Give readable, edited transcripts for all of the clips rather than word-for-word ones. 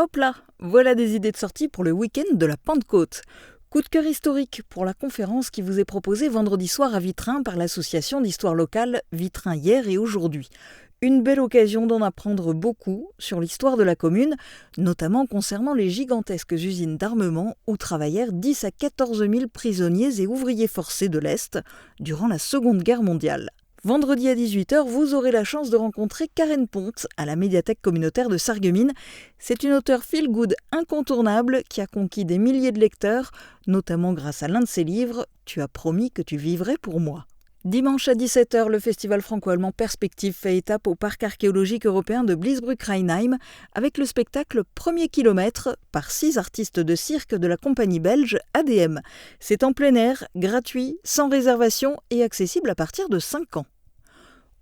Hop là, voilà des idées de sortie pour le week-end de la Pentecôte. Coup de cœur historique pour la conférence qui vous est proposée vendredi soir à Vitrain par l'association d'histoire locale Vitrain hier et aujourd'hui. Une belle occasion d'en apprendre beaucoup sur l'histoire de la commune, notamment concernant les gigantesques usines d'armement où travaillèrent 10 à 14 000 prisonniers et ouvriers forcés de l'Est durant la Seconde Guerre mondiale. Vendredi à 18h, vous aurez la chance de rencontrer Karen Ponte à la médiathèque communautaire de Sarreguemines. C'est une auteure feel-good incontournable qui a conquis des milliers de lecteurs, notamment grâce à l'un de ses livres « Tu as promis que tu vivrais pour moi ». Dimanche à 17h, le festival franco-allemand Perspective fait étape au parc archéologique européen de Bliesbruck-Rheinheim avec le spectacle Premier kilomètre par 6 artistes de cirque de la compagnie belge ADM. C'est en plein air, gratuit, sans réservation et accessible à partir de 5 ans.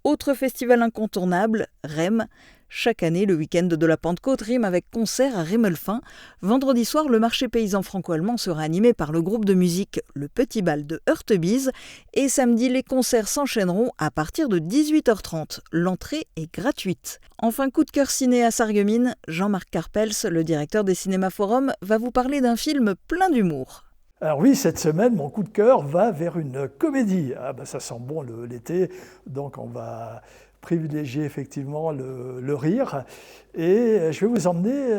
Autre festival incontournable, REM. Chaque année, le week-end de la Pentecôte rime avec concert à Rémelfin. Vendredi soir, le marché paysan franco-allemand sera animé par le groupe de musique Le Petit Bal de Heurtebise. Et samedi, les concerts s'enchaîneront à partir de 18h30. L'entrée est gratuite. Enfin, coup de cœur ciné à Sarreguemines, Jean-Marc Carpels, le directeur des Cinéma Forum, va vous parler d'un film plein d'humour. Alors oui, cette semaine, mon coup de cœur va vers une comédie. Ça sent bon l'été, donc on va privilégier effectivement le rire. Et je vais vous emmener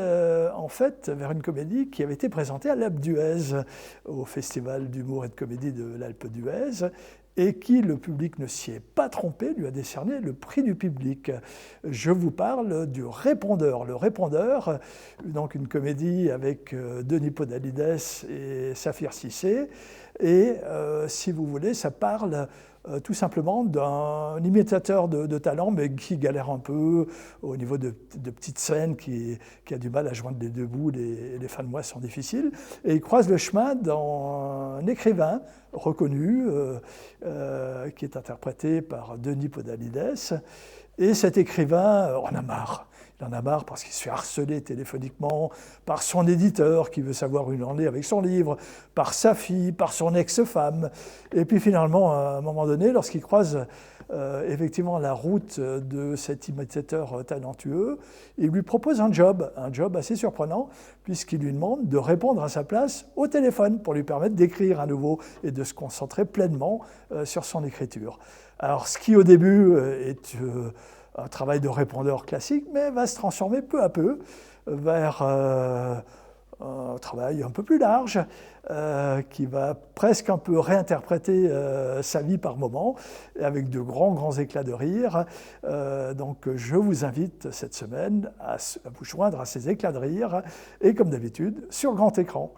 en fait vers une comédie qui avait été présentée à l'Alpe d'Huez, au Festival d'humour et de comédie de l'Alpe d'Huez, et qui, le public ne s'y est pas trompé, lui a décerné le prix du public. Je vous parle du Répondeur. Le Répondeur, donc une comédie avec Denis Podalides et Saphir Cissé. Et si vous voulez, ça parle tout simplement d'un imitateur de talent, mais qui galère un peu au niveau de petites scènes, qui a du mal à joindre les deux bouts, les fins de mois sont difficiles. Et il croise le chemin d'un écrivain reconnu, qui est interprété par Denis Podalides. Et cet écrivain en a marre. Il en a marre parce qu'il se fait harceler téléphoniquement par son éditeur qui veut savoir où il en est avec son livre, par sa fille, par son ex-femme. Et puis finalement, à un moment donné, lorsqu'il croise effectivement la route de cet imitateur talentueux, il lui propose un job assez surprenant, puisqu'il lui demande de répondre à sa place au téléphone pour lui permettre d'écrire à nouveau et de se concentrer pleinement sur son écriture. Alors, ce qui au début est un travail de répondeur classique, mais va se transformer peu à peu vers un travail un peu plus large, qui va presque un peu réinterpréter sa vie par moments, avec de grands éclats de rire. Donc je vous invite cette semaine à vous joindre à ces éclats de rire, et comme d'habitude, sur grand écran.